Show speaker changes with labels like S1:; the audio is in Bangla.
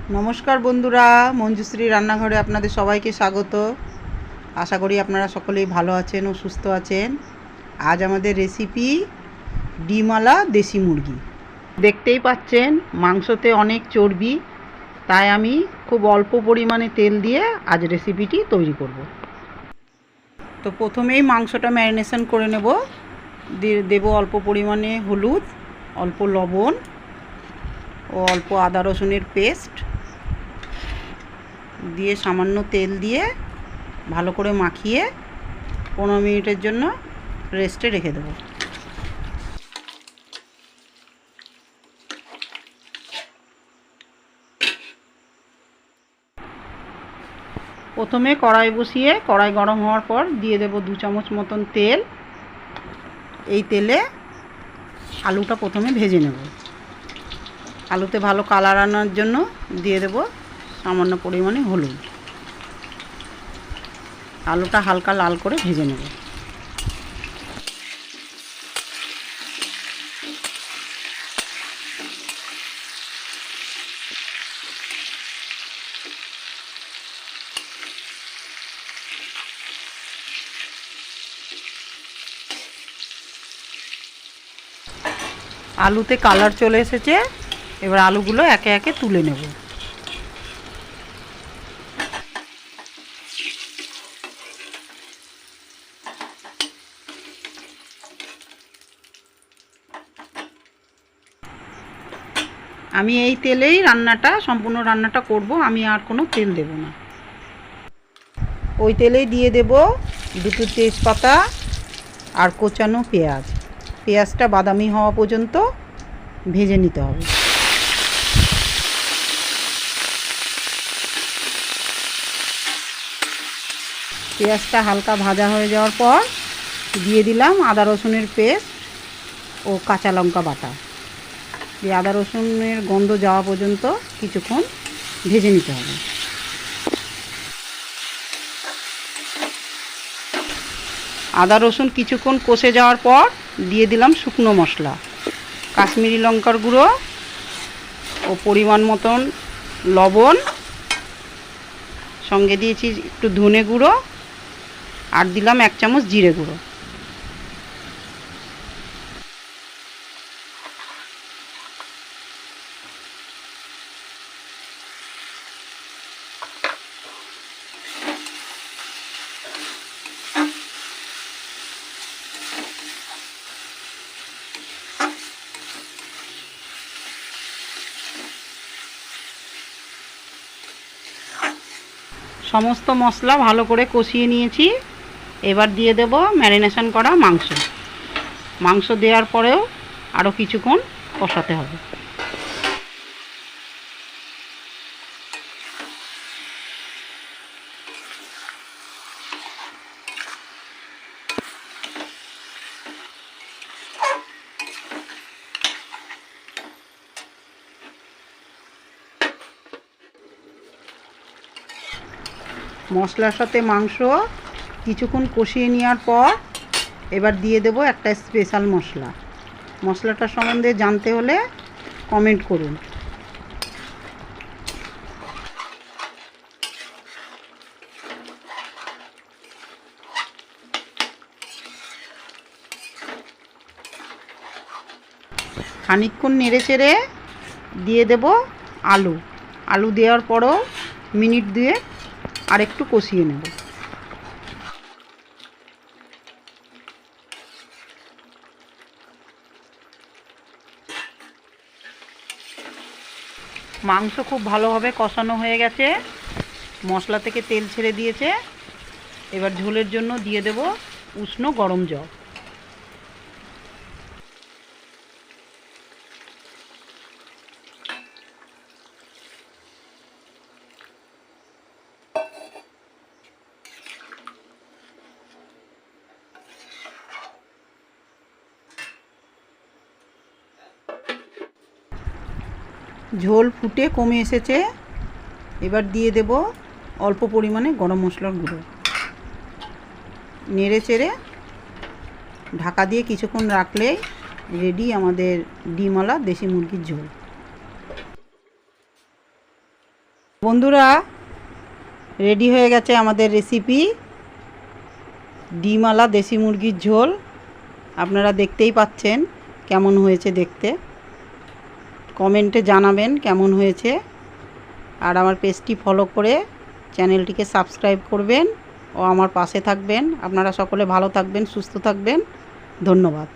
S1: नमस्कार बंधुरा मंजुश्री रान्नाघरे आपनादेर सबाइके स्वागत। आशा करी आपनारा सकलेई भालो आछेन और सुस्थ आछेन। आज आमादेर रेसिपि डिमवाला देशी मुरगी। देखतेई पाच्छेन मांसते अनेक चर्बी, ताई आमी खूब अल्प परिमाणे तेल दिए आज रेसिपिटी तैरी करब। तो प्रथमेई मांसटा मैरिनेशन करे नेब। देब अल्प परिमाणे हलुद, अल्प लवण और अल्प आदा रसुनेर पेस्ट दिए सामान्य तेल दिए भालो करे माखिए 15 मिनिटेर जन्य रेस्टे रेखे देब। प्रथमे कड़ाई बसिए कड़ाई गरम होवार पर दिए देब 2 चामच मतन तेल। এই তেলে आलूटा प्रथमे भेजे नेब। आलूते भालो कालार आनार जन्य दिए देब सामान्य परिमाणे हलुद। आलूटा हालका लाल करे भेजे नेब। आलूते कालार चले एसेছে, এবার आलूगुलो एके एके तुले नेब। আমি এই তেলেই রান্নাটা সম্পূর্ণ রান্নাটা করব, আমি আর কোনো তেল দেব না। ওই তেলেই দিয়ে দেব 2টো তেজপাতা আর কোচানো পেঁয়াজ। পেঁয়াজটা বাদামি হওয়া পর্যন্ত ভেজে নিতে হবে। পেঁয়াজটা হালকা ভাজা হয়ে যাওয়ার পর দিয়ে দিলাম আদা রসুনের পেস্ট ও কাঁচা লঙ্কা বাটা। এই আদা রসুনের গন্ধ যাওয়া পর্যন্ত কিছুক্ষণ ভেজে নিতে হবে। আদা রসুন কিছুক্ষণ কষে যাওয়ার পর দিয়ে দিলাম শুকনো মশলা, কাশ্মীরি লঙ্কার গুঁড়ো ও পরিমাণ মতন লবণ, সঙ্গে দিয়েছি একটু ধনে গুঁড়ো আর দিলাম 1 চামচ জিরে গুঁড়ো। সমস্ত মশলা ভালো করে কষিয়ে নিয়েছি। এবার দিয়ে দেব ম্যারিনেশন করা মাংস। মাংস দেওয়ার পরেও আরও কিছুক্ষণ কষাতে হবে। মশলার সাথে মাংস কিছুক্ষণ কষিয়ে নেওয়ার পর এবার দিয়ে দেব একটা স্পেশাল মশলা। মশলাটার সম্বন্ধে জানতে হলে কমেন্ট করুন। খানিকক্ষণ নেড়েচেড়ে দিয়ে দেব আলু। আলু দেওয়ার পরও মিনিট 2 আর একটু কষিয়ে নেব। মাংস খুব ভালোভাবে কষানো হয়ে গেছে, মশলা থেকে তেল ছেড়ে দিয়েছে। এবার ঝোলের জন্য দিয়ে দেব উষ্ণ গরম জল। ঝোল ফুটে কমে এসেছে। এবার দিয়ে দেব অল্প পরিমাণে গরম মশলার গুঁড়ো। নেড়ে চেড়ে ঢাকা দিয়ে কিছুক্ষণ রাখলেই রেডি আমাদের ডিমওয়ালা দেশি মুরগির ঝোল। বন্ধুরা, রেডি হয়ে গেছে আমাদের রেসিপি ডিমওয়ালা দেশি মুরগির ঝোল। আপনারা দেখতেই পাচ্ছেন কেমন হয়েছে দেখতে। কমেন্টে জানাবেন কেমন হয়েছে। আর আমার পেজটি ফলো করে চ্যানেলটিকে সাবস্ক্রাইব করবেন ও আমার পাশে থাকবেন। আপনারা সকলে ভালো থাকবেন, সুস্থ থাকবেন। ধন্যবাদ।